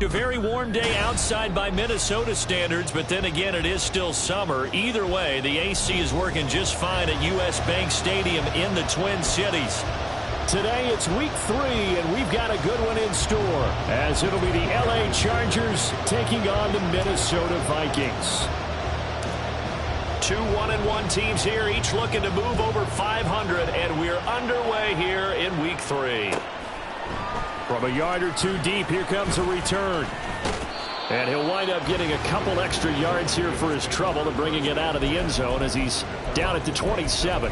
A very warm day outside by Minnesota standards, but then again, it is still summer. Either way, the AC is working just fine at U.S. Bank Stadium in the Twin Cities. Today, it's week 3, and we've got a good one in store, as it'll be the L.A. Chargers taking on the Minnesota Vikings. 2 1-1 teams here, each looking to move over 500, and we're underway here in week 3. From a yard or two deep, here comes a return. And he'll wind up getting a couple extra yards here for his trouble and bringing it out of the end zone as he's down at the 27.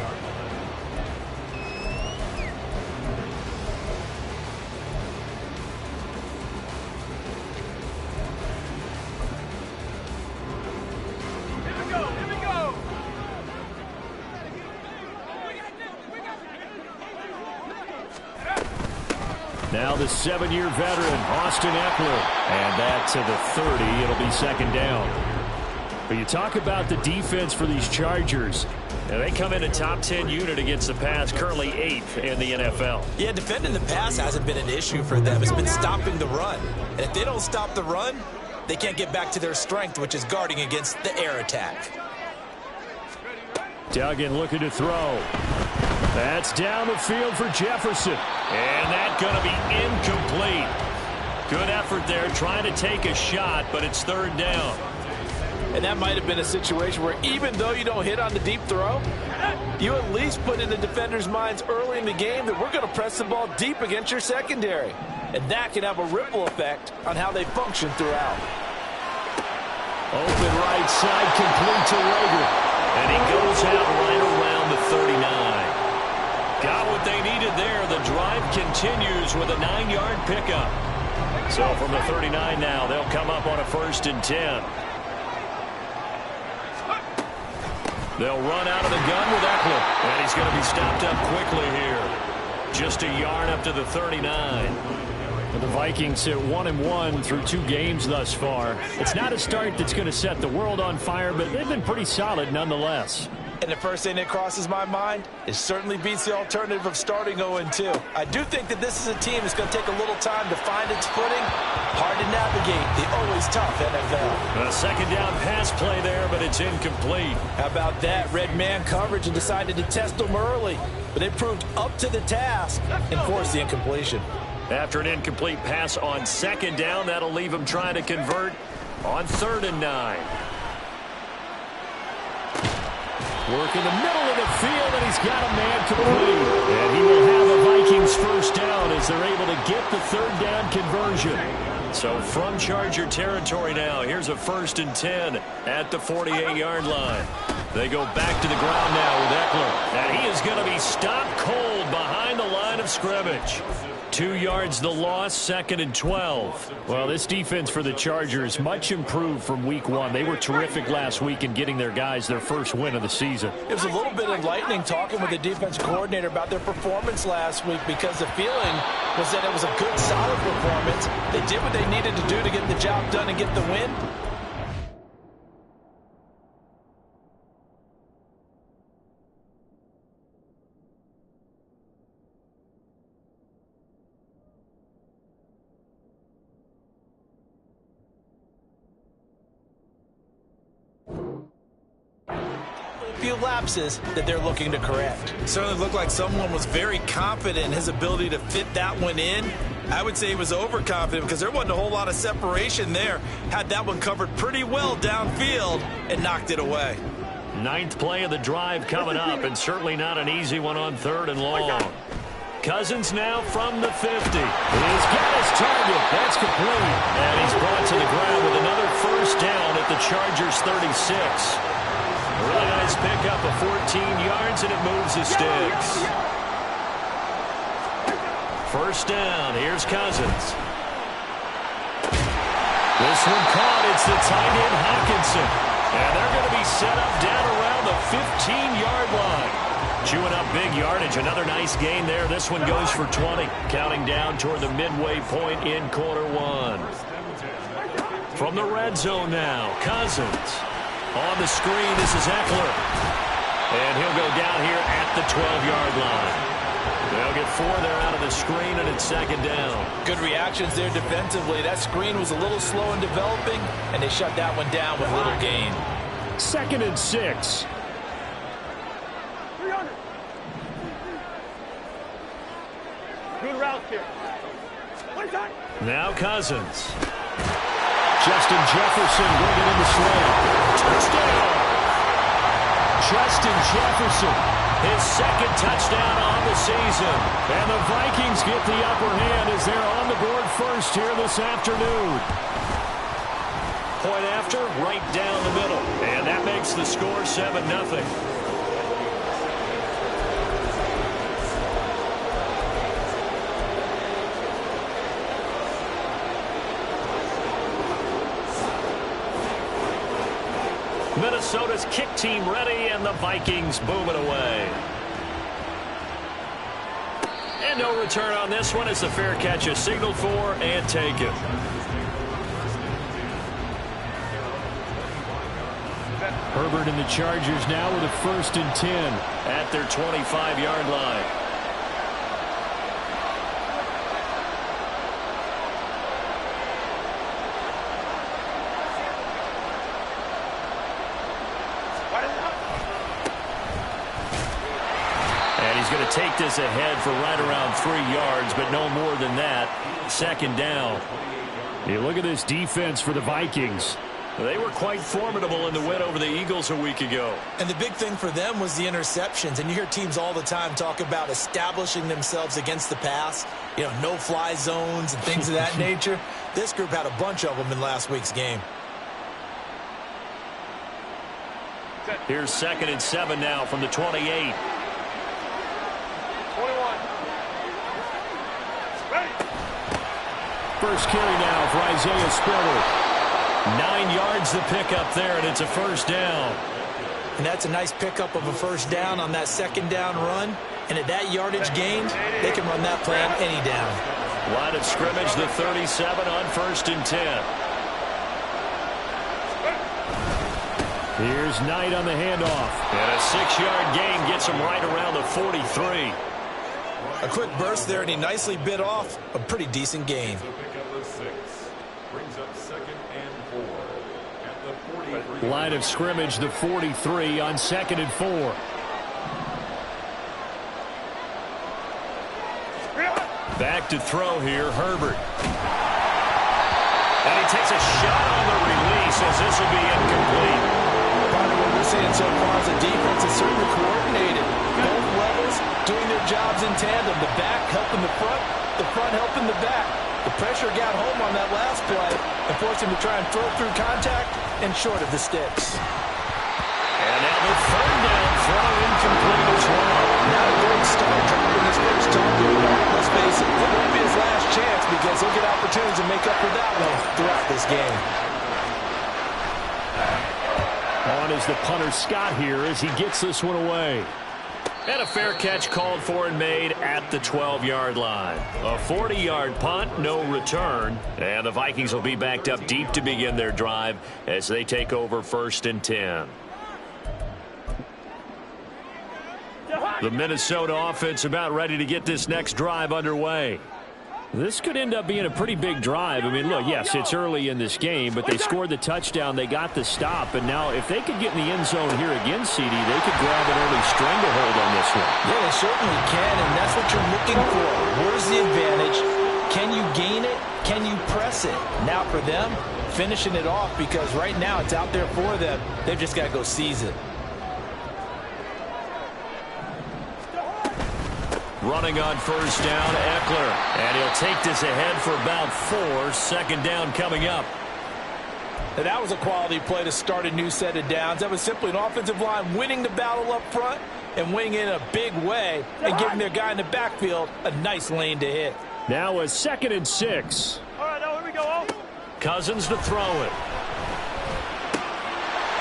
Now the 7-year veteran, Austin Ekeler. And that to the 30. It'll be second down. But you talk about the defense for these Chargers. And they come in a top 10 unit against the pass, currently 8th in the NFL. Yeah, defending the pass hasn't been an issue for them. It's been stopping the run. And if they don't stop the run, they can't get back to their strength, which is guarding against the air attack. Duggan looking to throw. That's down the field for Jefferson. And that's going to be incomplete. Good effort there trying to take a shot, but it's third down. And that might have been a situation where even though you don't hit on the deep throw, you at least put in the defenders' minds early in the game that we're going to press the ball deep against your secondary. And that can have a ripple effect on how they function throughout. Open right side, complete to Rager. And he goes out right around the 39. Got what they needed there. The drive continues with a 9-yard pickup. So from the 39 now, they'll come up on a 1st and 10. They'll run out of the gun with Ekeler. And he's going to be stopped up quickly here. Just a yard up to the 39. And the Vikings sit 1-1 through 2 games thus far. It's not a start that's going to set the world on fire, but they've been pretty solid nonetheless. And the first thing that crosses my mind is certainly beats the alternative of starting 0-2. I do think that this is a team that's going to take a little time to find its footing. Hard to navigate the always tough NFL. A second down pass play there, but it's incomplete. How about that? Red man coverage and decided to test them early. But they proved up to the task and forced the incompletion. After an incomplete pass on second down, that'll leave him trying to convert on 3rd and 9. Work in the middle of the field, and he's got a man complete. And he will have the Vikings first down as they're able to get the 3rd down conversion. So from Charger territory now, here's a 1st and 10 at the 48-yard line. They go back to the ground now with Ekeler. And he is going to be stopped cold behind the line of scrimmage. 2 yards the loss, 2nd and 12. Well, this defense for the Chargers much improved from week 1. They were terrific last week in getting their guys their first win of the season. It was a little bit enlightening talking with the defense coordinator about their performance last week because the feeling was that it was a good, solid performance. They did what they needed to do to get the job done and get the win. Few lapses that they're looking to correct. It certainly looked like someone was very confident in his ability to fit that one in. I would say he was overconfident because there wasn't a whole lot of separation there. Had that one covered pretty well downfield and knocked it away. 9th play of the drive coming up, and certainly not an easy one on 3rd and long. Cousins now from the 50. He's got his target. That's complete. And he's brought to the ground with another first down at the Chargers 36. Really nice pickup of 14 yards, and it moves the sticks. First down. Here's Cousins. This one caught. It's the tight end Hockenson. And they're going to be set up down around the 15-yard line. Chewing up big yardage. Another nice gain there. This one goes for 20. Counting down toward the midway point in quarter 1. From the red zone now, Cousins. On the screen, this is Ekeler. And he'll go down here at the 12-yard line. They'll get 4 there out of the screen, and it's second down. Good reactions there defensively. That screen was a little slow in developing, and they shut that one down with little gain. 2nd and 6. Good route here. Now Cousins. Justin Jefferson bringing in the slant. Touchdown! Justin Jefferson, his 2nd touchdown on the season. And the Vikings get the upper hand as they're on the board first here this afternoon. Point after, right down the middle. And that makes the score 7-0. Minnesota's kick team ready, and the Vikings boom it away. And no return on this one as the fair catch is signaled for and taken. Herbert and the Chargers now with a 1st and 10 at their 25-yard line. Going to take this ahead for right around 3 yards, but no more than that. 2nd down. You look at this defense for the Vikings. They were quite formidable in the win over the Eagles a week ago. And the big thing for them was the interceptions. And you hear teams all the time talk about establishing themselves against the pass. You know, no-fly zones and things of that nature. This group had a bunch of them in last week's game. Here's 2nd and 7 now from the 28. First carry now for Isaiah Spiller. 9 yards the pickup there, and it's a 1st down. And that's a nice pickup of a 1st down on that 2nd down run. And at that yardage gained, they can run that play on any down. Line of scrimmage, the 37 on 1st and 10. Here's Knight on the handoff. And a 6-yard gain gets him right around the 43. A quick burst there, and he nicely bit off a pretty decent gain. Line of scrimmage, the 43 on 2nd and 4. Back to throw here, Herbert. And he takes a shot on the release as this will be incomplete. Part of what we're seeing so far is the defense is certainly coordinated. Both levels doing their jobs in tandem. The back helping the front helping the back. The pressure got home on that last play and forced him to try and throw through contact and short of the sticks. And now the 3rd down throw incomplete as well. Not a great start dropping his first target. Let's face it, it won't be his last chance because he'll get opportunities to make up for that one throughout this game. On is the punter Scott here as he gets this one away. And a fair catch called for and made at the 12-yard line. A 40-yard punt, no return. And the Vikings will be backed up deep to begin their drive as they take over 1st and 10. The Minnesota offense about ready to get this next drive underway. This could end up being a pretty big drive. I mean, look, yes, it's early in this game, but they scored the touchdown. They got the stop. And now if they could get in the end zone here again, CD, they could grab an early stranglehold on this one. Yeah, they certainly can, and that's what you're looking for. Where's the advantage? Can you gain it? Can you press it? Now for them, finishing it off because right now it's out there for them. They've just got to go seize it. Running on 1st down, Eckler. And he'll take this ahead for about 4. 2nd down coming up. Now that was a quality play to start a new set of downs. That was simply an offensive line winning the battle up front and winning in a big way and giving their guy in the backfield a nice lane to hit. Now a 2nd and 6. All right, now here we go. Cousins to throw it.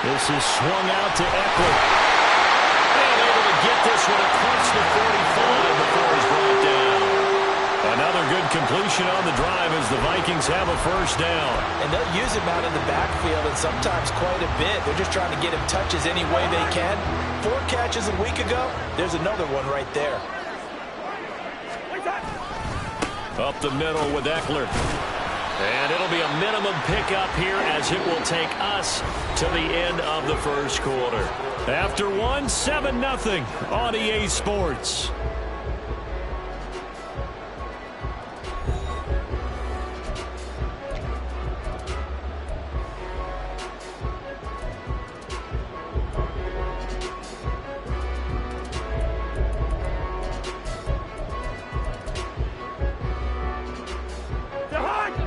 This is swung out to Eckler. And able to get this one across the 45 before he's brought down. Another good completion on the drive as the Vikings have a 1st down. And they'll use him out in the backfield and sometimes quite a bit. They're just trying to get him touches any way they can. 4 catches a week ago. There's another one right there. Up the middle with Eckler. And it'll be a minimum pickup here as it will take us to the end of the first quarter. After one, 7-0 on EA Sports.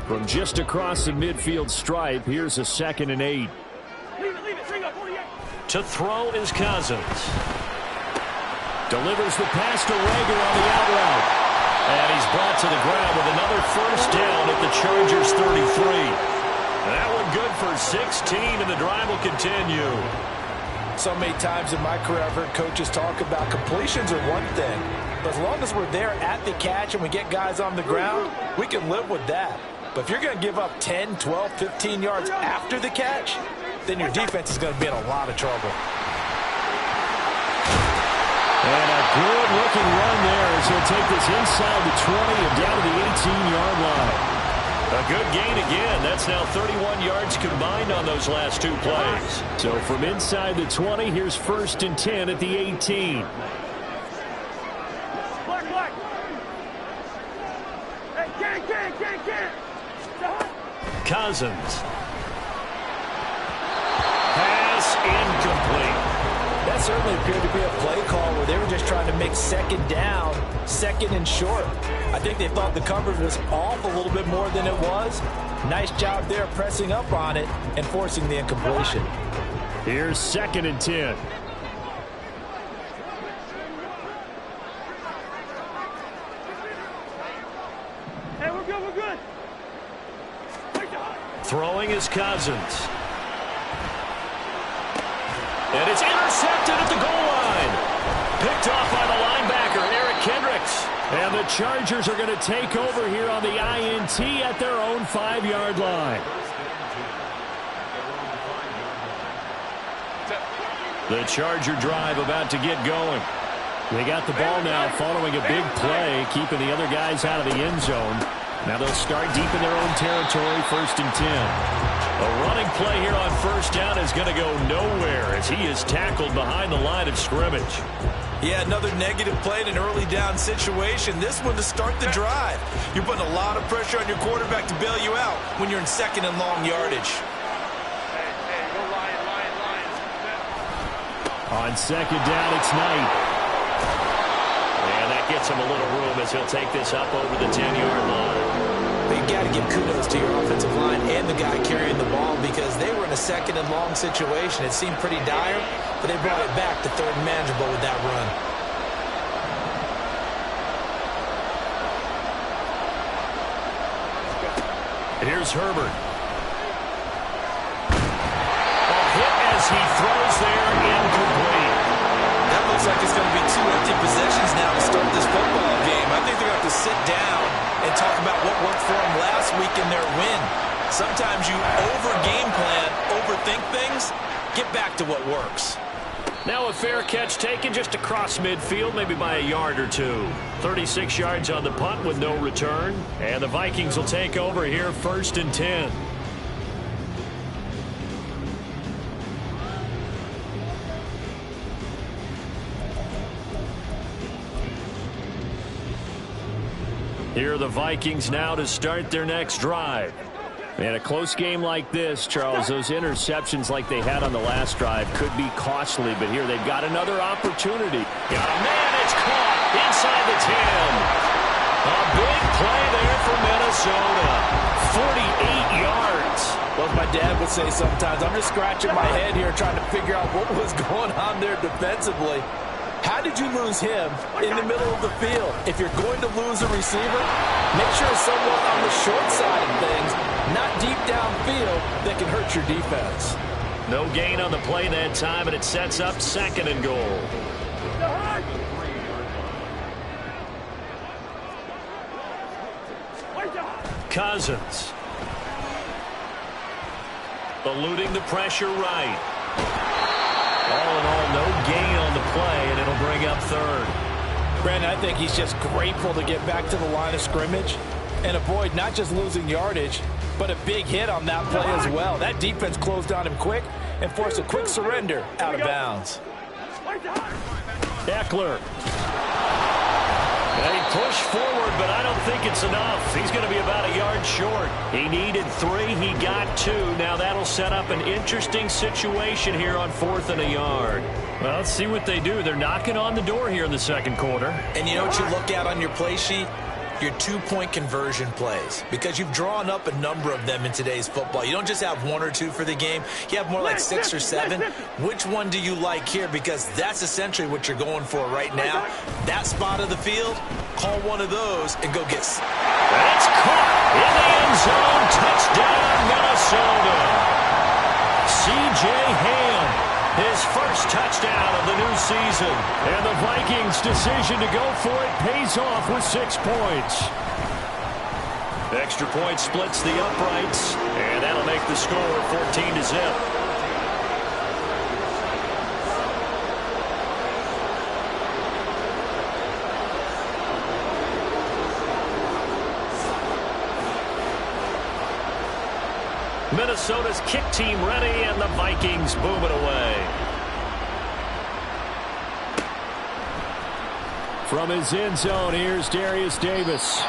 From just across the midfield stripe, here's a 2nd and 8. Leave it, bring up 48. To throw is Cousins. Delivers the pass to Rager on the out route. And he's brought to the ground with another first down at the Chargers 33. That one good for 16, and the drive will continue. So many times in my career, I've heard coaches talk about completions are one thing. But as long as we're there at the catch and we get guys on the ground, we can live with that. But if you're going to give up 10, 12, 15 yards after the catch, then your defense is going to be in a lot of trouble. And a good-looking run there as he'll take this inside the 20 and down to the 18-yard line. A good gain again. That's now 31 yards combined on those last two plays. So from inside the 20, here's 1st and 10 at the 18. Black. Hey, can't. Cousins. Pass incomplete. That certainly appeared to be a play call where they were just trying to make 2nd down, 2nd and short. I think they thought the coverage was off a little bit more than it was. Nice job there pressing up on it and forcing the incompletion. Here's 2nd and 10. Hey, we're good. Throwing is Cousins. And it's intercepted at the goal line. Picked off by the linebacker, Eric Kendricks. And the Chargers are going to take over here on the INT at their own 5-yard line. The Charger drive about to get going. They got the ball now following a big play, keeping the other guys out of the end zone. Now they'll start deep in their own territory, 1st and 10. A running play here on 1st down is going to go nowhere as he is tackled behind the line of scrimmage. Yeah, another negative play in an early down situation. This one to start the drive. You're putting a lot of pressure on your quarterback to bail you out when you're in 2nd and long yardage. Hey, go Lion. On 2nd down, it's Knight. And that gets him a little room as he'll take this up over the 10-yard line. But you got to give kudos to your offensive line and the guy carrying the ball because they were in a 2nd and long situation. It seemed pretty dire, but they brought it back to 3rd and manageable with that run. Here's Herbert. A hit as he throws there, incomplete. That looks like it's going to be 2 empty possessions now to start this football game. I think they're going to have to sit down and talk about what worked for them last week in their win. Sometimes you over-game plan, overthink things, get back to what works. Now a fair catch taken just across midfield, maybe by a yard or two. 36 yards on the punt with no return. And the Vikings will take over here, 1st and 10. Here are the Vikings now to start their next drive. And a close game like this, Charles, those interceptions like they had on the last drive could be costly, but here they've got another opportunity. Got a man, it's caught inside the 10. A big play there for Minnesota. 48 yards. Well, as my dad would say sometimes, I'm just scratching my head here trying to figure out what was going on there defensively. How did you lose him in the middle of the field? If you're going to lose a receiver, make sure it's someone on the short side of things, not deep downfield, that can hurt your defense. No gain on the play that time, and it sets up 2nd and goal. Cousins. Eluding the pressure right. All in all, no gain on the play, and it'll bring up 3rd. Brandon, I think he's just grateful to get back to the line of scrimmage. and avoid not just losing yardage, but a big hit on that play as well. That defense closed on him quick and forced a quick surrender out of bounds. Eckler. They push forward, but I don't think it's enough. He's going to be about a yard short. He needed 3. He got 2. Now that'll set up an interesting situation here on 4th and a yard. Well, let's see what they do. They're knocking on the door here in the second quarter. And you know what you look at on your play sheet? Your 2-point conversion plays, because you've drawn up a number of them in today's football. You don't just have 1 or 2 for the game. You have more like 6 or 7. Which one do you like here? Because that's essentially what you're going for right now. That spot of the field, call one of those and go get... That's caught in the end zone. Touchdown, Minnesota. C.J. Ham. His first touchdown of the new season. And the Vikings' decision to go for it pays off with 6 points. Extra point splits the uprights, and that'll make the score 14-0. Minnesota's kick team ready, and the Vikings boom it away. From his end zone, here's Darius Davis.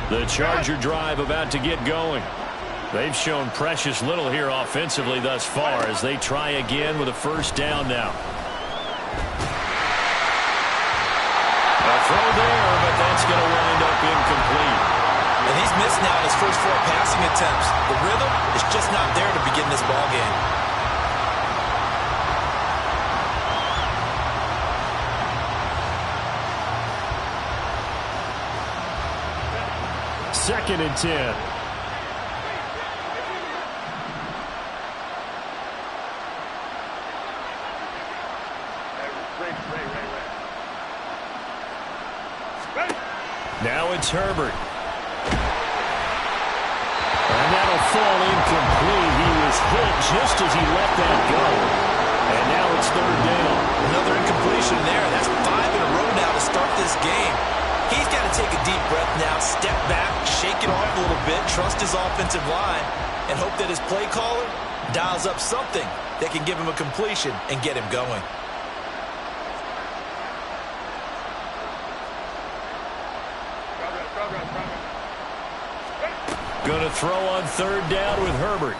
The Charger drive about to get going. They've shown precious little here offensively thus far as they try again with a first down now. A throw there, but that's going to wind up incomplete. And he's missed now his first 4 passing attempts. The rhythm is just not there to begin this ball game. 2nd and 10. Now it's Herbert. And that'll fall incomplete. He was hit just as he let that go. And now it's 3rd down. Another incompletion there. That's 5 in a row now to start this game. He's got to take a deep breath now, step back, shake it off a little bit, trust his offensive line, and hope that his play caller dials up something that can give him a completion and get him going. Going to throw on 3rd down with Herbert.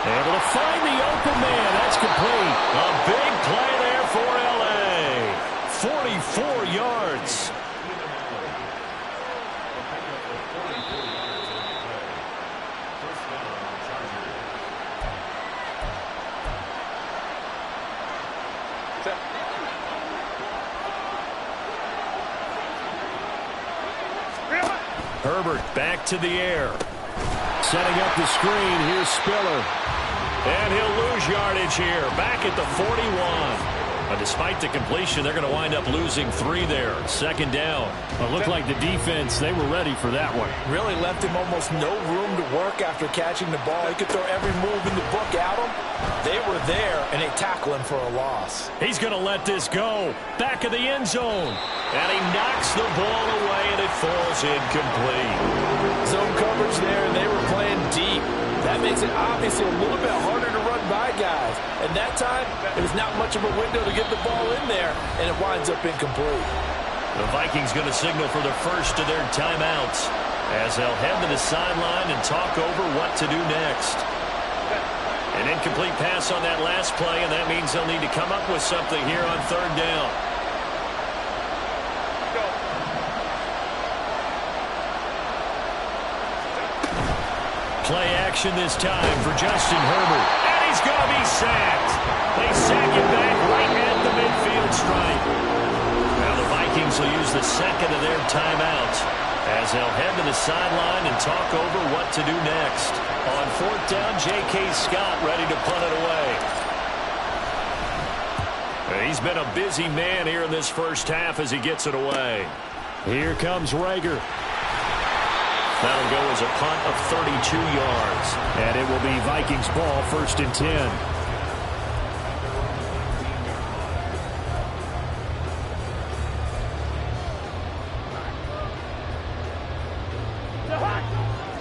Able to find the open man. That's complete. A big play there for L.A. 44 yards. Herbert back to the air. Setting up the screen. Here's Spiller. And he'll lose yardage here. Back at the 41. But despite the completion, they're going to wind up losing 3 there. 2nd down. It looked like the defense, they were ready for that one. Really left him almost no room to work after catching the ball. He could throw every move in the book at him. They were there, and they tackle him for a loss. He's going to let this go. Back of the end zone. And he knocks the ball away, and it falls incomplete. Zone coverage there, and they were playing deep. That makes it obviously a little bit harder to run by guys. And that time, it was not much of a window to get the ball in there, and it winds up incomplete. The Vikings going to signal for the first of their timeouts as they'll head to the sideline and talk over what to do next. An incomplete pass on that last play, and that means they'll need to come up with something here on 3rd down. Play action this time for Justin Herbert. And he's going to be sacked. They sack him back right at the midfield stripe. Now the Vikings will use the 2nd of their timeouts as they'll head to the sideline and talk over what to do next. On 4th down, J.K. Scott ready to punt it away. He's been a busy man here in this first half as he gets it away. Here comes Rager. That'll go as a punt of 32 yards. And it will be Vikings ball, 1st and 10.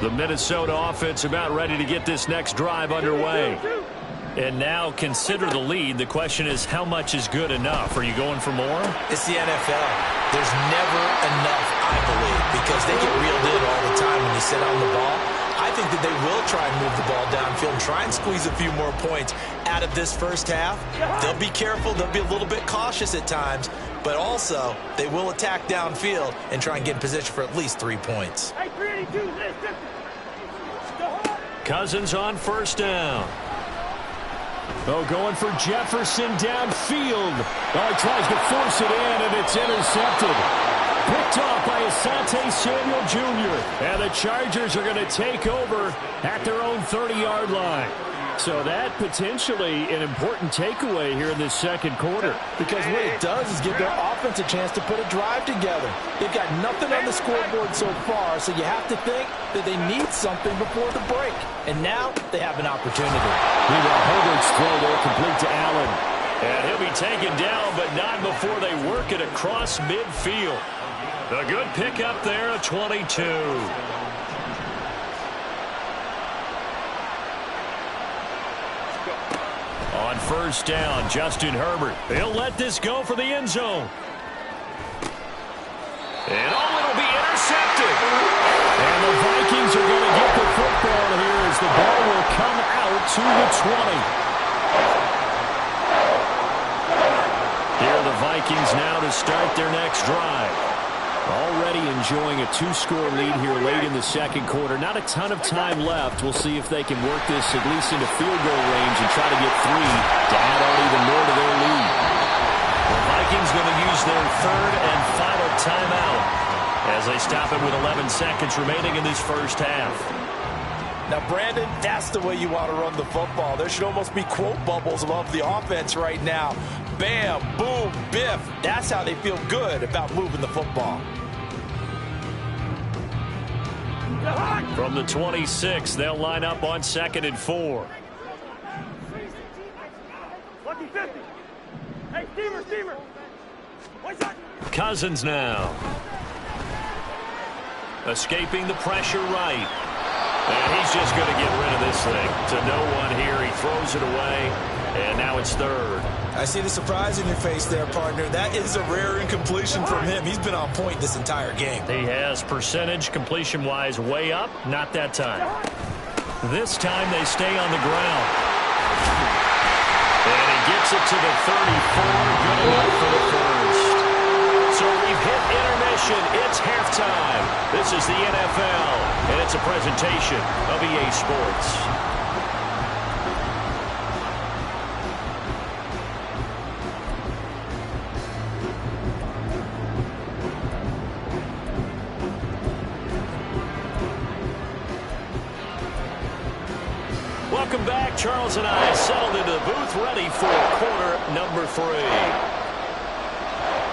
The Minnesota offense about ready to get this next drive underway. And now consider the lead. The question is, how much is good enough? Are you going for more? It's the NFL. There's never enough, I believe, because they get reeled in all the time when you sit on the ball. I think that they will try and move the ball downfield and try and squeeze a few more points out of this first half. They'll be careful. They'll be a little bit cautious at times, but also they will attack downfield and try and get in position for at least 3 points. Cousins on 1st down. Oh, going for Jefferson downfield. Oh, he tries to force it in, and it's intercepted. Picked off by Asante Samuel Jr. And the Chargers are going to take over at their own 30-yard line. So that potentially an important takeaway here in this second quarter. Because what it does is give their offense a chance to put a drive together. They've got nothing on the scoreboard so far, so you have to think that they need something before the break. And now they have an opportunity. Meanwhile, Herbert's throw there complete to Allen. And he'll be taken down, but not before they work it across midfield. A good pickup there, a 22. On 1st down, Justin Herbert. He'll let this go for the end zone. And it'll be intercepted. And the Vikings are going to get the football here as the ball will come out to the 20. Here are the Vikings now to start their next drive. Already enjoying a 2-score lead here late in the second quarter. Not a ton of time left. We'll see if they can work this at least into field goal range and try to get 3 to add on even more to their lead. The Vikings going to use their 3rd and final timeout as they stop it with 11 seconds remaining in this first half. Now, Brandon, that's the way you want to run the football. There should almost be quote bubbles above the offense right now. Bam, boom, biff. That's how they feel good about moving the football. From the 26, they'll line up on 2nd and 4. Lucky 50. Hey, Steamer. Cousins now. Escaping the pressure right. And he's just going to get rid of this thing to no one here. He throws it away, and now it's 3rd. I see the surprise in your face there, partner. That is a rare incompletion from him. He's been on point this entire game. He has percentage completion-wise way up. Not that time. This time they stay on the ground. And he gets it to the 34. Good enough for the first. So we've hit intermission. It's halftime. This is the NFL, and it's a presentation of EA Sports. Welcome back. Charles and I settled into the booth ready for quarter number 3.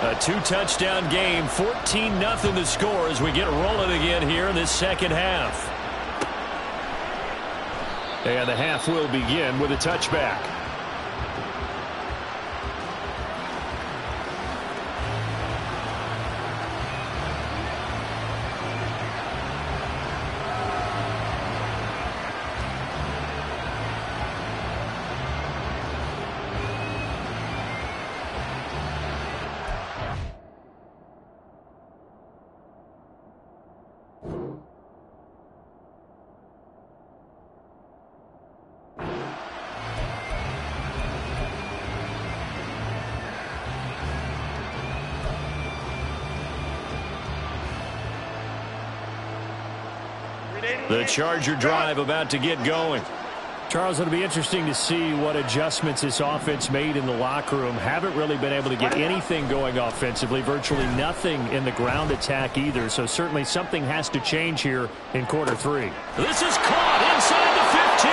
A 2-touchdown game, 14-0 the score as we get rolling again here in this second half. And the half will begin with a touchback. The Charger drive about to get going. Charles, it'll be interesting to see what adjustments this offense made in the locker room. Haven't really been able to get anything going offensively. Virtually nothing in the ground attack either. So certainly something has to change here in quarter 3. This is caught inside the 15.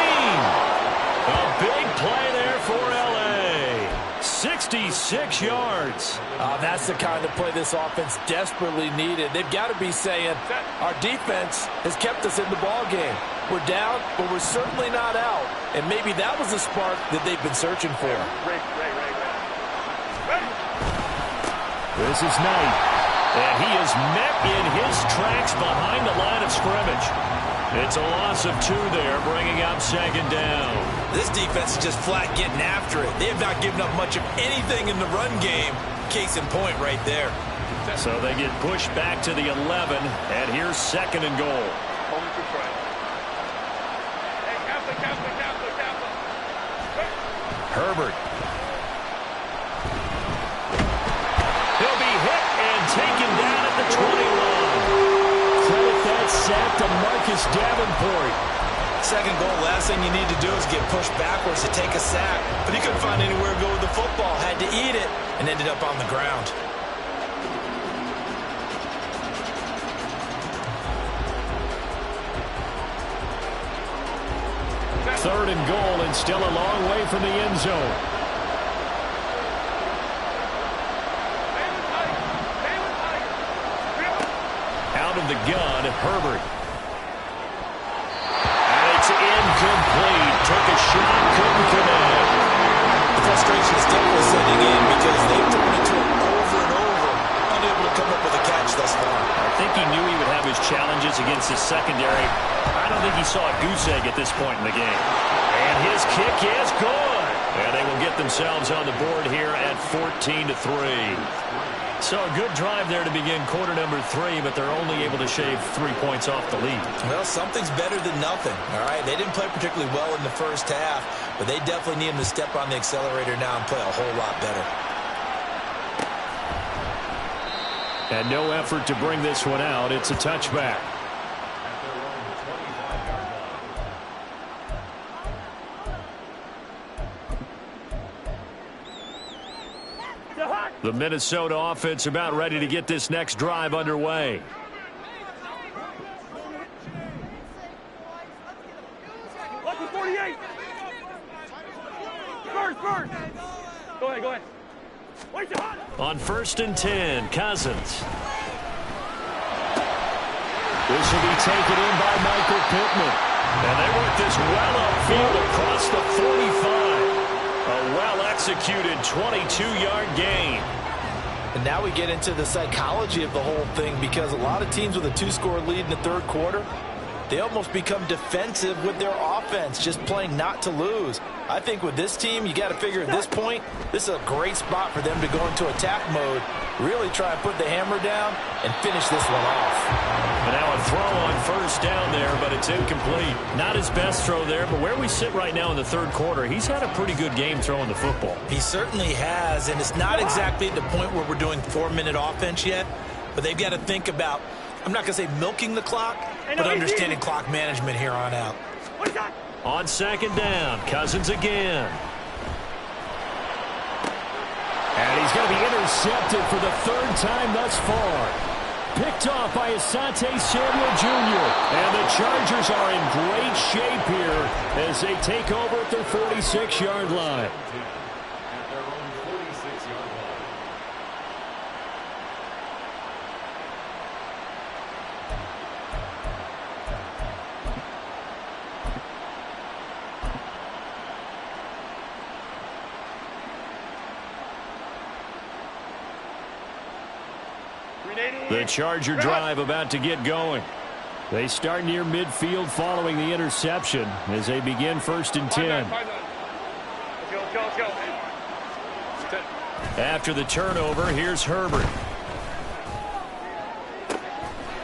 A big play there for L.A. 6 66 yards. That's the kind of play this offense desperately needed. They've got to be saying, our defense has kept us in the ball game. We're down, but we're certainly not out. And maybe that was the spark that they've been searching for. This is Knight. And he is met in his tracks behind the line of scrimmage. It's a loss of 2 there, bringing up second down. This defense is just flat getting after it. They have not given up much of anything in the run game. Case in point right there. So they get pushed back to the 11, and here's second and goal. Herbert. He'll be hit and taken down at the 21. Credit that sack to Marcus Davenport. Second goal, last thing you need to do is get pushed backwards to take a sack. But he couldn't find anywhere to go with the football. Had to eat it and ended up on the ground. Third and goal, and still a long way from the end zone. Out of the gun, Herbert. And it's incomplete. Took a shot, couldn't connect. The frustration is definitely setting in because they've thrown it to him over and over, unable to come up with a catch thus far. I think he knew he would have his challenges against his secondary. I don't think he saw a goose egg at this point in the game. And his kick is good. And they will get themselves on the board here at 14-3. So a good drive there to begin quarter number 3, but they're only able to shave 3 points off the lead. Well, something's better than nothing, all right? They didn't play particularly well in the first half, but they definitely need him to step on the accelerator now and play a whole lot better. And no effort to bring this one out. It's a touchback. The Minnesota offense about ready to get this next drive underway. Lucky 48. First. Go ahead. Wait, you're hot. On 1st and 10, Cousins. This will be taken in by Michael Pittman. And they work this well upfield across the 45. A well-executed 22-yard gain. And now we get into the psychology of the whole thing, because a lot of teams with a 2-score lead in the third quarter, they almost become defensive with their offense, just playing not to lose. I think with this team, you got to figure at this point, this is a great spot for them to go into attack mode, really try and put the hammer down and finish this one off. And now a throw on 1st down there, but it's incomplete. Not his best throw there, but where we sit right now in the third quarter, he's had a pretty good game throwing the football. He certainly has, and it's not exactly at the point where we're doing 4-minute offense yet, but they've got to think about, I'm not going to say milking the clock, but understanding clock management here on out. On 2nd down, Cousins again. And he's going to be intercepted for the 3rd time thus far. Picked off by Asante Samuel Jr. And the Chargers are in great shape here as they take over at their 46-yard line. The Charger drive about to get going. They start near midfield following the interception as they begin 1st and 10. After the turnover, here's Herbert.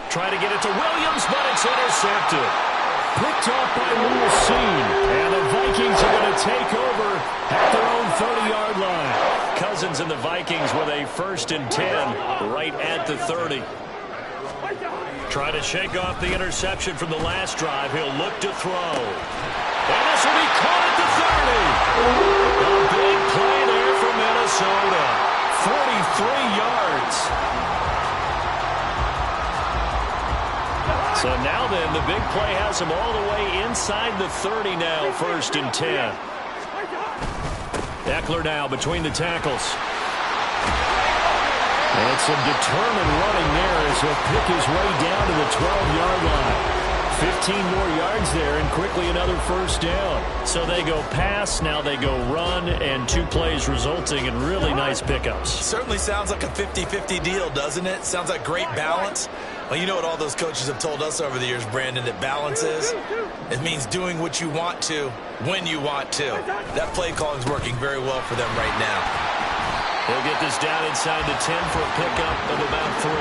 Try to get it to Williams, but it's intercepted. Picked off by Lewis Cine. And the Vikings are going to take over at their own 30-yard line. Cousins and the Vikings with a 1st and 10 right at the 30. Trying to shake off the interception from the last drive. He'll look to throw. And this will be caught at the 30. A big play there for Minnesota. 43 yards. So now then, the big play has him all the way inside the 30 now, 1st and 10. Eckler now between the tackles. And some determined running there as he'll pick his way down to the 12-yard line. 15 more yards there and quickly another first down. So they go pass, now they go run, and 2 plays resulting in really nice pickups. Certainly sounds like a 50-50 deal, doesn't it? Sounds like great balance. Well, you know what all those coaches have told us over the years, Brandon, that balance is? It means doing what you want to when you want to. That play calling is working very well for them right now. He'll get this down inside the 10 for a pickup of about 3.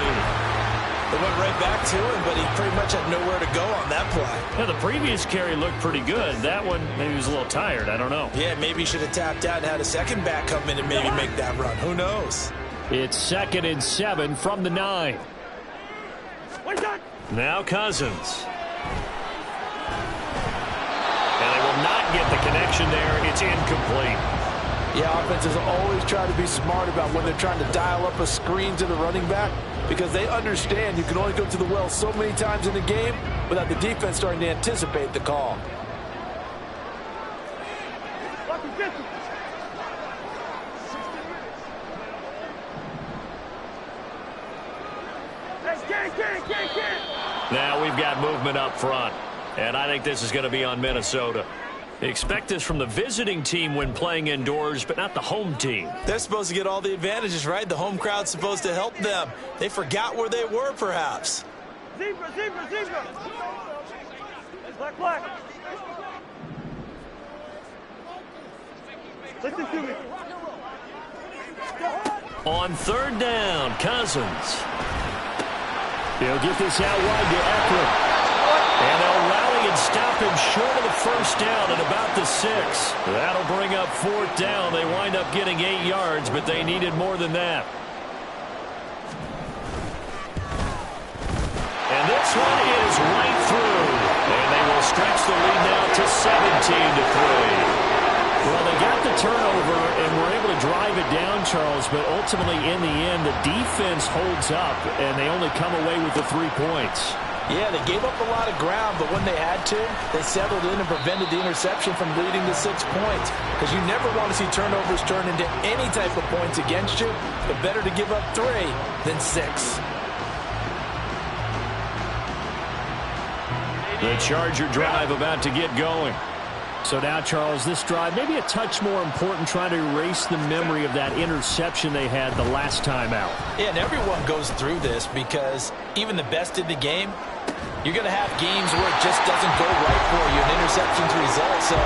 They went right back to him, but he pretty much had nowhere to go on that play. Yeah, the previous carry looked pretty good. That one, maybe he was a little tired. I don't know. Yeah, maybe he should have tapped out and had a second back come in and maybe make that run. Who knows? It's 2nd and 7 from the 9. Now Cousins. And they will not get the connection there. It's incomplete. Yeah, offenses always try to be smart about when they're trying to dial up a screen to the running back because they understand you can only go to the well so many times in the game without the defense starting to anticipate the call. Now we've got movement up front, and I think this is going to be on Minnesota. Expect this from the visiting team when playing indoors, but not the home team. They're supposed to get all the advantages, right? The home crowd's supposed to help them. They forgot where they were, perhaps. Zebra. Black. Listen to me. On 3rd down, Cousins. He'll get this out wide to Eckler. And they'll rally and stop him short of the first down at about the 6. That'll bring up 4th down. They wind up getting 8 yards, but they needed more than that. And this one is right through. And they will stretch the lead now to 17-3. Well, they got the turnover and were able to drive it down, Charles, but ultimately in the end, the defense holds up, and they only come away with the 3 points. Yeah, they gave up a lot of ground, but when they had to, they settled in and prevented the interception from leading to 6 points. Because you never want to see turnovers turn into any type of points against you, but better to give up 3 than 6. The Charger drive about to get going. So now, Charles, this drive maybe a touch more important, trying to erase the memory of that interception they had the last time out. Yeah, and everyone goes through this because even the best in the game, you're going to have games where it just doesn't go right for you, and interceptions result. So,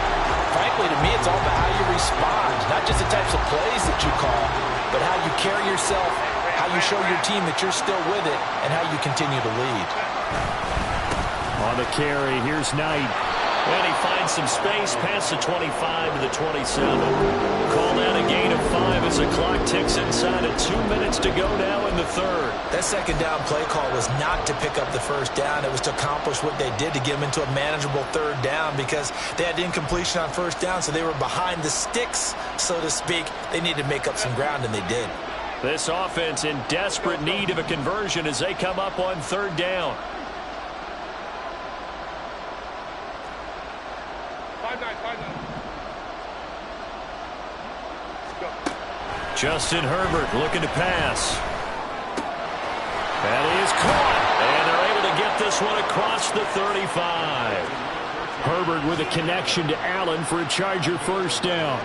frankly, to me, it's all about how you respond, not just the types of plays that you call, but how you carry yourself, how you show your team that you're still with it, and how you continue to lead. On the carry, here's Knight. And he finds some space past the 25 to the 27. Call that a gain of 5 as the clock ticks inside of 2 minutes to go now in the 3rd. That second down play call was not to pick up the first down. It was to accomplish what they did to get them into a manageable 3rd down because they had incompletion on first down, so they were behind the sticks, so to speak. They needed to make up some ground, and they did. This offense in desperate need of a conversion as they come up on 3rd down. Justin Herbert looking to pass. That is caught. And they're able to get this one across the 35. Herbert with a connection to Allen for a Charger first down.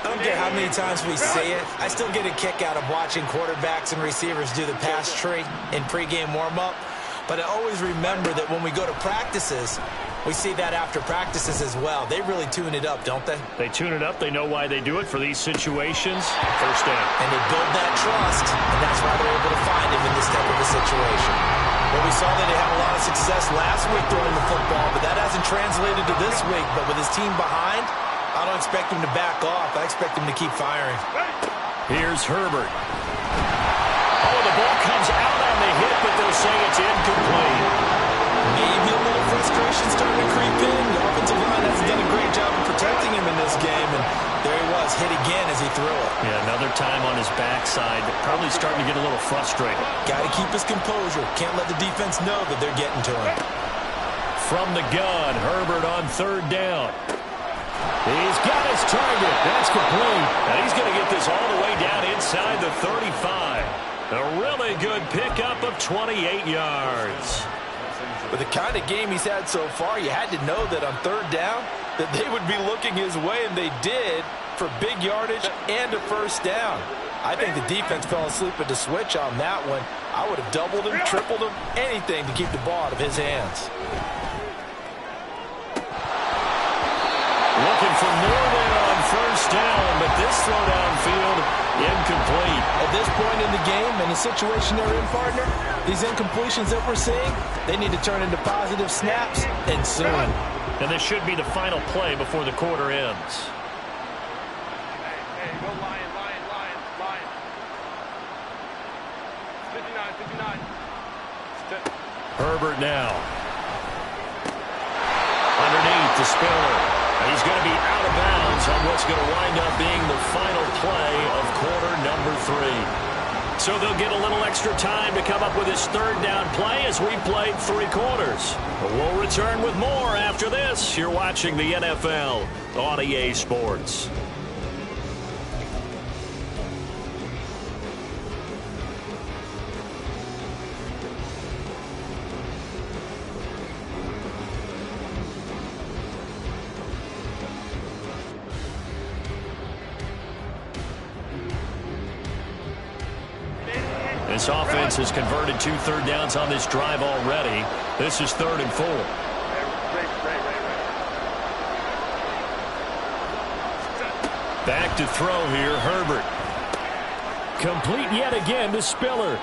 I don't care how many times we say it. I still get a kick out of watching quarterbacks and receivers do the pass tree in pregame warm-up. But I always remember that when we go to practices, we see that after practices as well. They really tune it up, don't they? They tune it up. They know why they do it for these situations. First down. And they build that trust, and that's why they're able to find him in this type of a situation. Well, we saw that they had a lot of success last week throwing the football, but that hasn't translated to this week. But with his team behind, I don't expect him to back off. I expect him to keep firing. Here's Herbert. Oh, the ball comes out on the hit, but they'll say it's incomplete. Maybe a little frustration starting to creep in. The offensive line hasn't done a great job of protecting him in this game, and there he was, hit again as he threw it. Yeah, another time on his backside, probably starting to get a little frustrated. Got to keep his composure. Can't let the defense know that they're getting to him. From the gun, Herbert on 3rd down. He's got his target. That's complete. And he's going to get this all the way down inside the 35. A really good pickup of 28 yards. With the kind of game he's had so far, you had to know that on third down that they would be looking his way, and they did, for big yardage and a first down. I think the defense fell asleep at the switch on that one. I would have doubled him, tripled him, anything to keep the ball out of his hands. Looking for more there on first down, but this throw downfield incomplete. At this point in the game and the situation they're in, partner, these incompletions that we're seeing, they need to turn into positive snaps, and soon. And this should be the final play before the quarter ends. Hey, go Lion, Lion, Lion, Lion. 59, 59. Herbert now. Underneath to Spiller. And he's going to be out of bounds on what's going to wind up being the final play of quarter number 3. So they'll get a little extra time to come up with his third down play as we played 3 quarters. But we'll return with more after this. You're watching the NFL on EA Sports. This offense has converted 2 third downs on this drive already. This is 3rd and 4. Back to throw here, Herbert. Complete yet again to Spiller.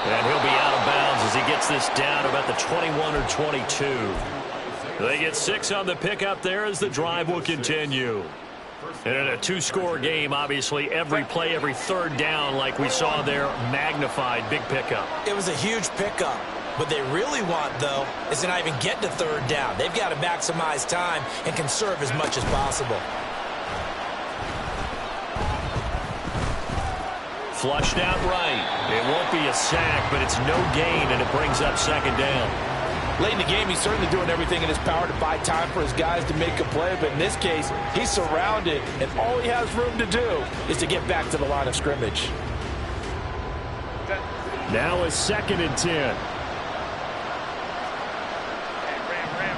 And he'll be out of bounds as he gets this down to about the 21 or 22. They get 6 on the pickup there as the drive will continue. And in a 2-score game, obviously, every play, every third down, like we saw there, magnified, big pickup. It was a huge pickup. What they really want, though, is to not even get to third down. They've got to maximize time and conserve as much as possible. Flushed out right. It won't be a sack, but it's no gain, and it brings up 2nd down. Late in the game, he's certainly doing everything in his power to buy time for his guys to make a play. But in this case, he's surrounded, and all he has room to do is to get back to the line of scrimmage. Now a 2nd and 10.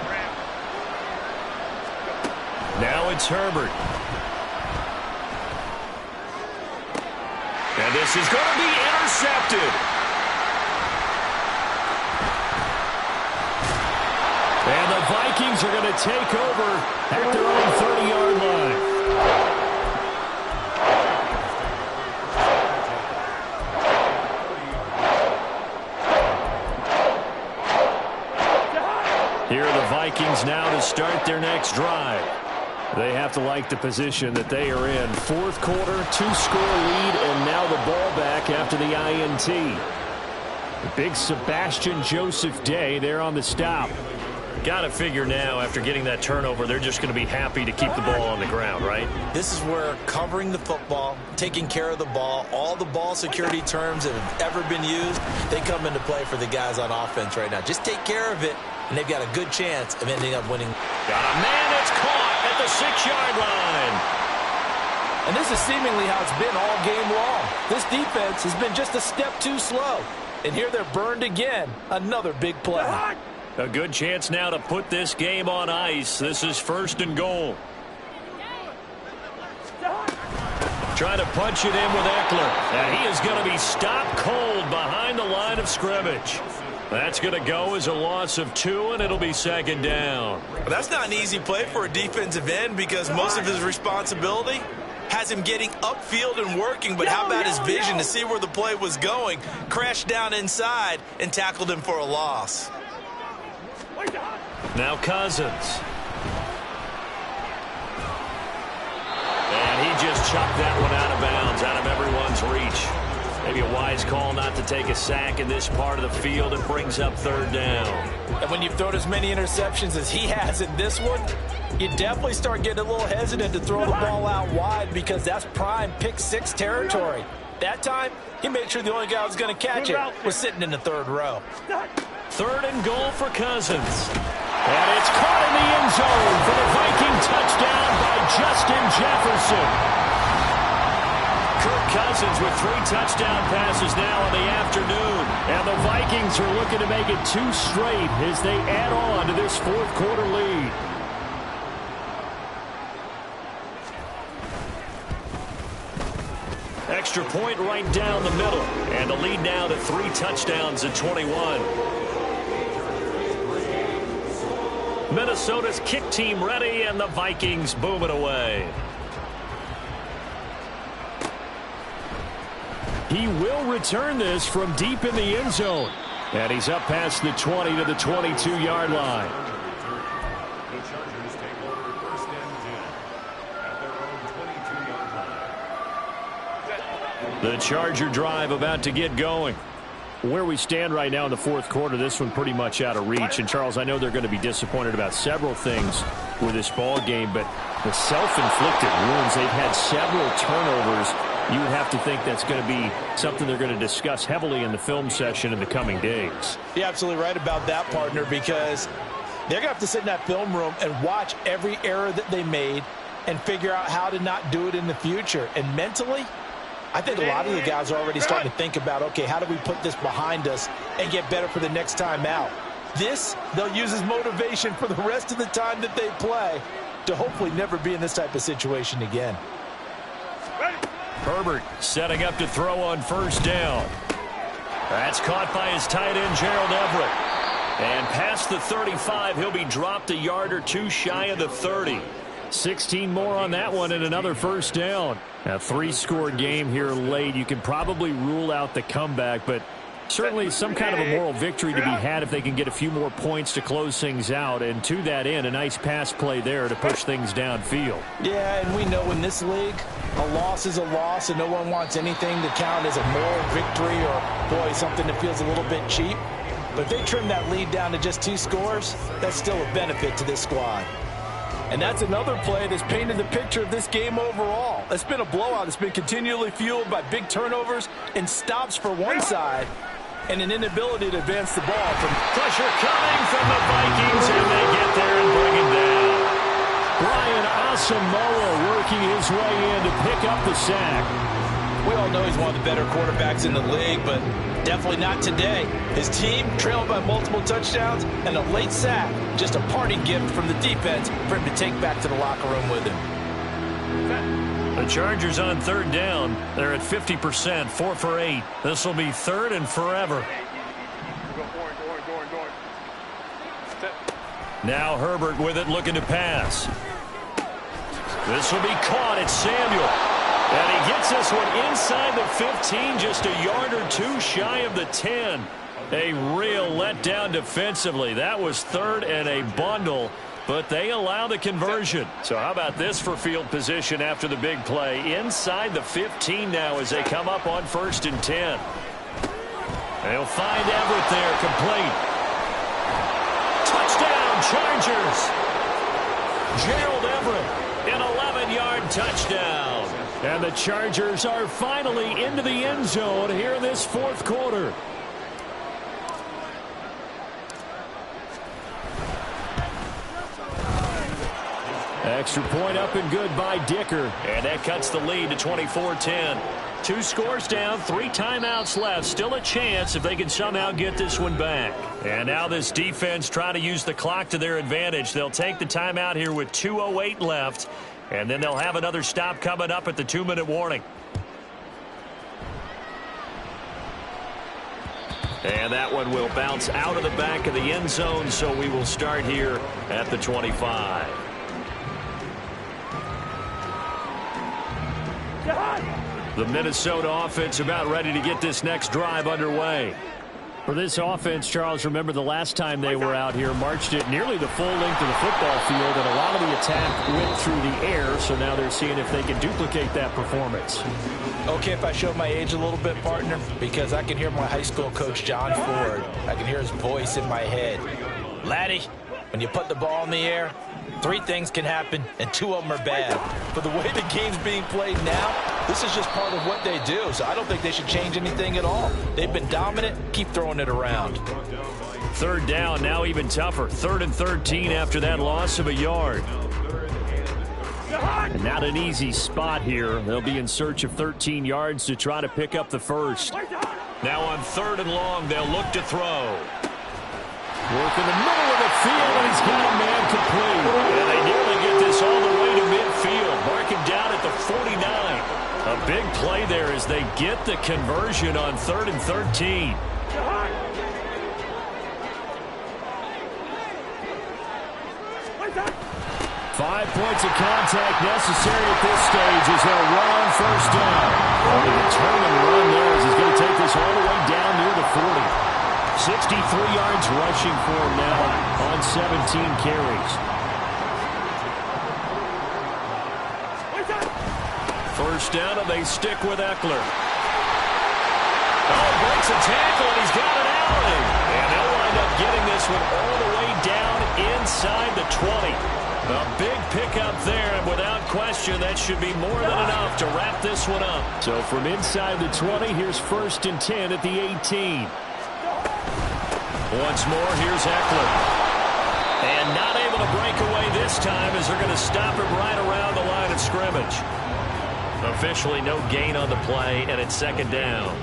Ram. Now it's Herbert. And this is going to be intercepted. And the Vikings are going to take over at their own 30-yard line. Here are the Vikings now to start their next drive. They have to like the position that they are in. 4th quarter, 2-score lead, and now the ball back after the INT. The big Sebastian Joseph Day there on the stop. Got to figure now, after getting that turnover, they're just going to be happy to keep the ball on the ground, right? This is where covering the football, taking care of the ball, all the ball security terms that have ever been used, they come into play for the guys on offense right now. Just take care of it, and they've got a good chance of ending up winning. Got a man that's caught at the 6-yard line. And this is seemingly how it's been all game long. This defense has been just a step too slow. And here they're burned again. Another big play. A good chance now to put this game on ice. This is 1st and goal. Trying to punch it in with Eckler. And he is going to be stopped cold behind the line of scrimmage. That's going to go as a loss of 2, and it'll be 2nd down. Well, that's not an easy play for a defensive end because most of his responsibility has him getting upfield and working, but how about his vision to see where the play was going? Crashed down inside and tackled him for a loss. Now Cousins. And he just chucked that one out of bounds, out of everyone's reach. Maybe a wise call not to take a sack in this part of the field. It brings up 3rd down. And when you've thrown as many interceptions as he has in this one, you definitely start getting a little hesitant to throw the ball out wide because that's prime pick-6 territory. That time, he made sure the only guy who was going to catch it was sitting in the 3rd row. 3rd and goal for Cousins. And it's caught in the end zone for the Viking touchdown by Justin Jefferson. Kirk Cousins with 3 touchdown passes now in the afternoon. And the Vikings are looking to make it 2 straight as they add on to this fourth quarter lead. Extra point right down the middle. And the lead now to 3 touchdowns at 21. Minnesota's kick team ready, and the Vikings boom it away. He will return this from deep in the end zone. And he's up past the 20 to the 22-yard line. The Chargers take over 1st and 10 at their own 22-yard line. The Charger drive about to get going. Where we stand right now in the fourth quarter, this one pretty much out of reach. And, Charles, I know they're going to be disappointed about several things with this ball game, but the self-inflicted wounds, they've had several turnovers. You would have to think that's going to be something they're going to discuss heavily in the film session in the coming days. You're absolutely right about that, partner, because they're going to have to sit in that film room and watch every error that they made and figure out how to not do it in the future. And mentally, I think a lot of the guys are already starting to think about, okay, how do we put this behind us and get better for the next time out? This, they'll use as motivation for the rest of the time that they play to hopefully never be in this type of situation again. Herbert setting up to throw on 1st down. That's caught by his tight end, Gerald Everett. And past the 35, he'll be dropped a yard or 2 shy of the 30. 16 more on that one and another 1st down. A 3-score game here late. You can probably rule out the comeback, but certainly some kind of a moral victory to be had if they can get a few more points to close things out. And to that end, a nice pass play there to push things downfield. Yeah, and we know in this league, a loss is a loss, and no one wants anything to count as a moral victory or, boy, something that feels a little bit cheap. But if they trim that lead down to just 2 scores, that's still a benefit to this squad. And that's another play that's painted the picture of this game overall. It's been a blowout. It's been continually fueled by big turnovers and stops for one side and an inability to advance the ball. Pressure coming from the Vikings, and they get there and bring him down. Brian Asamoah working his way in to pick up the sack. We all know he's one of the better quarterbacks in the league, but definitely not today. His team trailed by multiple touchdowns, and a late sack, just a parting gift from the defense for him to take back to the locker room with him. The Chargers on 3rd down. They're at 50%, 4 for 8. This will be 3rd and forever. Now Herbert with it, looking to pass. This will be caught. It's Samuel. And he gets this one inside the 15, just a yard or 2 shy of the 10. A real letdown defensively. That was 3rd and a bundle, but they allow the conversion. So how about this for field position after the big play? Inside the 15 now as they come up on 1st and 10. They'll find Everett there, complete. Touchdown, Chargers. Gerald Everett, an 11-yard touchdown. And the Chargers are finally into the end zone here in this fourth quarter. Extra point up and good by Dicker. And that cuts the lead to 24-10. 2 scores down, 3 timeouts left. Still a chance if they can somehow get this one back. And now this defense trying to use the clock to their advantage. They'll take the timeout here with 2:08 left. And then they'll have another stop coming up at the 2-minute warning. And that one will bounce out of the back of the end zone, so we will start here at the 25. The Minnesota offense about ready to get this next drive underway. For this offense, Charles, remember the last time they were out here, marched it nearly the full length of the football field, and a lot of the attack went through the air, so now they're seeing if they can duplicate that performance. Okay, if I show my age a little bit, partner, because I can hear my high school coach, John Ford. I can hear his voice in my head. Laddie, when you put the ball in the air, 3 things can happen, and 2 of them are bad. But the way the game's being played now, this is just part of what they do, so I don't think they should change anything at all. They've been dominant. Keep throwing it around. third down, now even tougher. 3rd and 13 after that loss of a yard. And not an easy spot here. They'll be in search of 13 yards to try to pick up the first. Now on 3rd and long, they'll look to throw. Work in the middle of the field, and he's got a man complete. And they nearly get this all the way to midfield. Mark him down at the 49. A big play there as they get the conversion on 3rd and 13. 5 points of contact necessary at this stage as they'll run on 1st down. Only a turn and run there as he's going to take this all the way down near the 40. 63 yards rushing for him now on 17 carries. 1st down, and they stick with Eckler. Oh, breaks a tackle, and he's got an alley. And they'll wind up getting this one all the way down inside the 20. A big pickup there, and without question, that should be more than enough to wrap this one up. So from inside the 20, here's 1st and 10 at the 18. Once more, here's Eckler. And not able to break away this time as they're going to stop him right around the line of scrimmage. Officially no gain on the play, and it's 2nd down.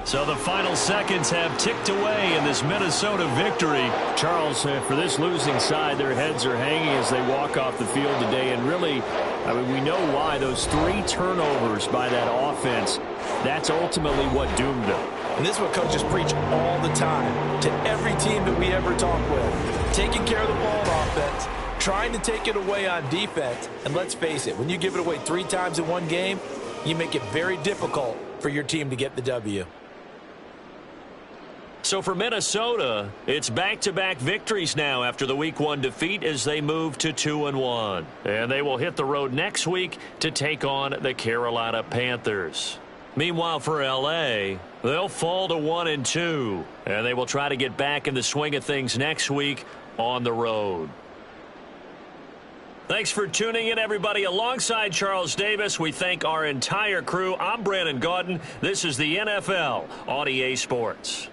So the final seconds have ticked away in this Minnesota victory. Charles, for this losing side, their heads are hanging as they walk off the field today. And really, I mean, we know why. Those 3 turnovers by that offense, that's ultimately what doomed them. And this is what coaches preach all the time to every team that we ever talk with. Taking care of the ball on offense, trying to take it away on defense. And let's face it, when you give it away 3 times in one game, you make it very difficult for your team to get the W. So for Minnesota, it's back-to-back victories now after the Week 1 defeat as they move to 2-1. And they will hit the road next week to take on the Carolina Panthers. Meanwhile, for L.A., they'll fall to 1-2, and they will try to get back in the swing of things next week on the road. Thanks for tuning in, everybody. Alongside Charles Davis, we thank our entire crew. I'm Brandon Gaudin. This is the NFL on EA Sports.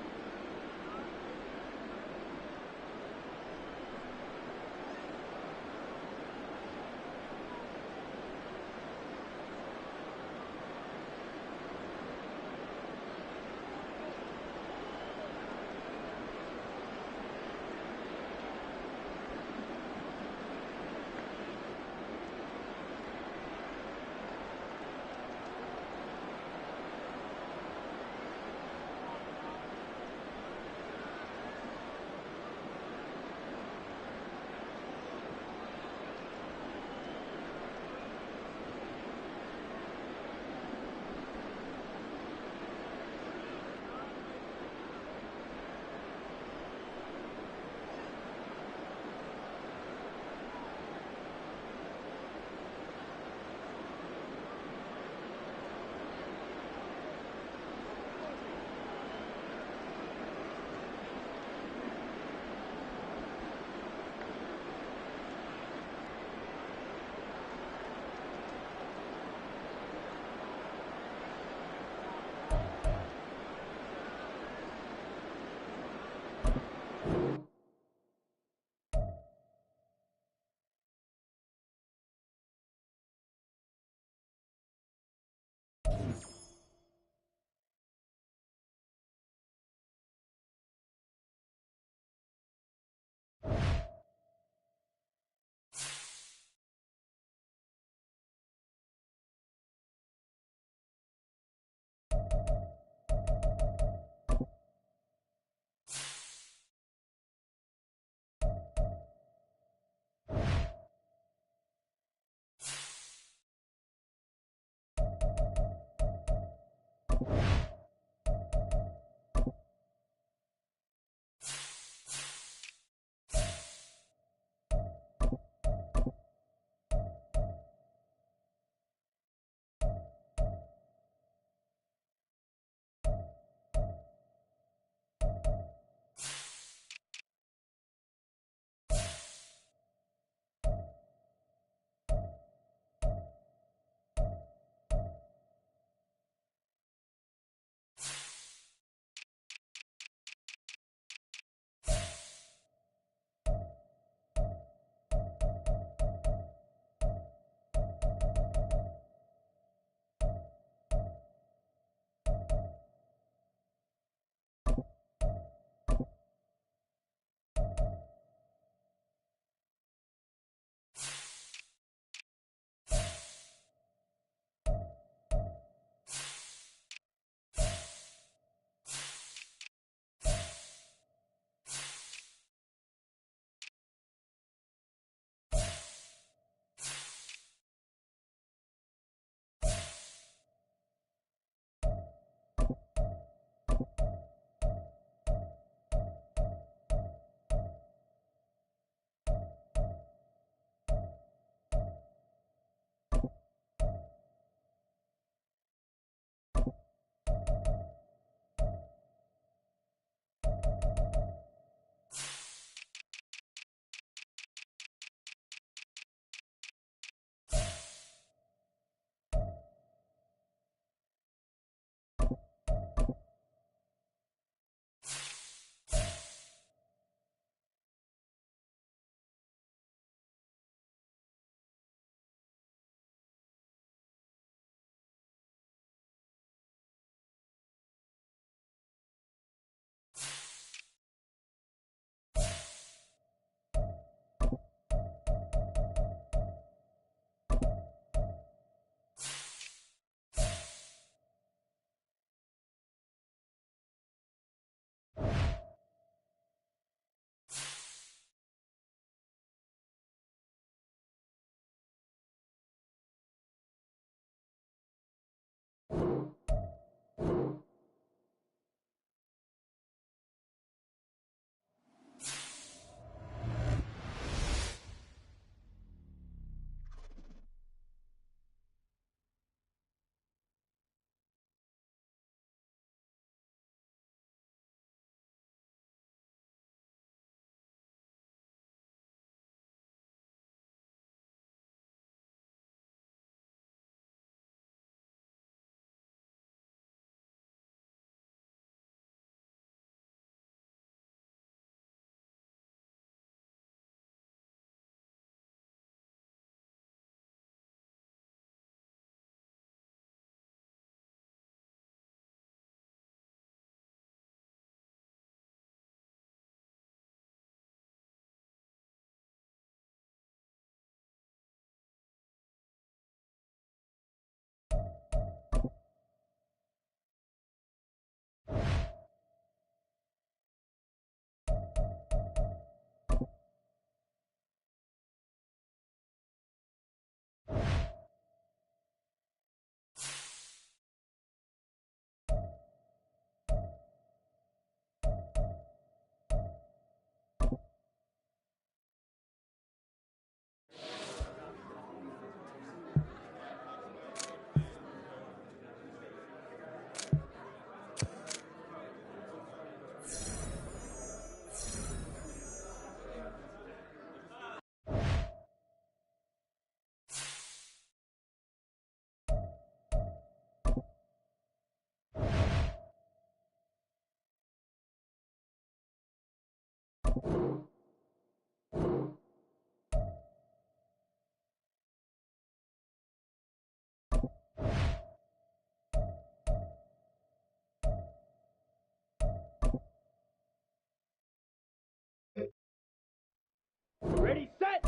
Ready, set.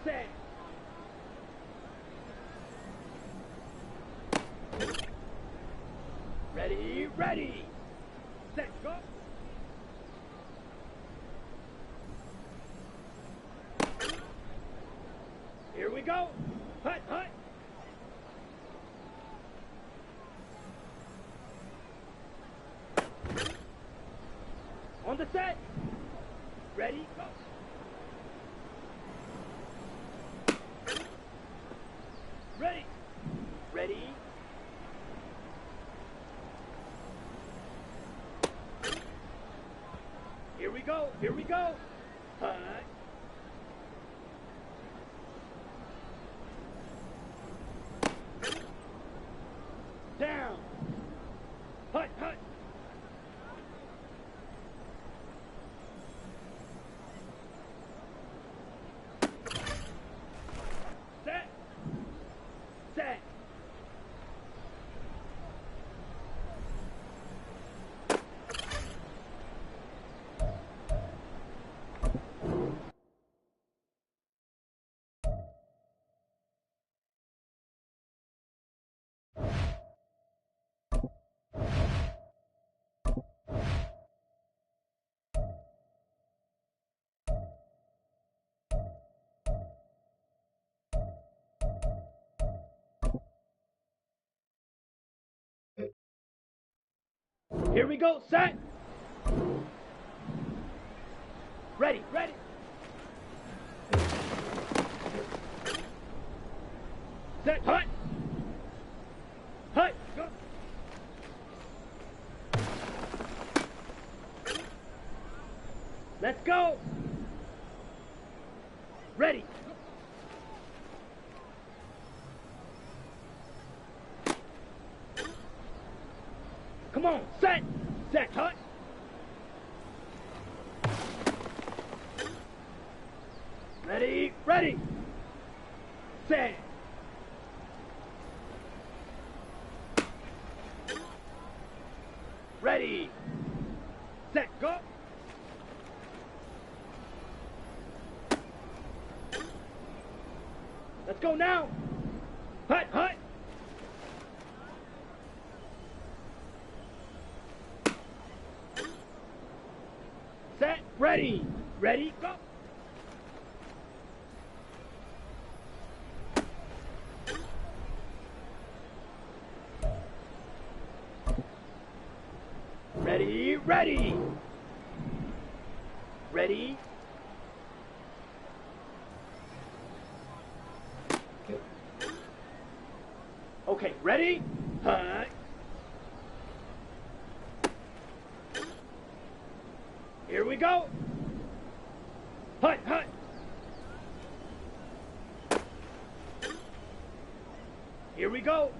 Set. Ready. Set, go. Here we go. Hut. On the set. Ready, go. Ready. Here we go. Hut. Down. Hut. Set. Here we go, set. Ready. Set, hut. Go. Let's go. Ready. Come on, set, hut. Ready. Set. Ready. Set, go. Let's go now. Hut. Set, ready, go. Ready. Okay, ready? Hut. Here we go. Hut. Here we go.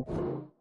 10.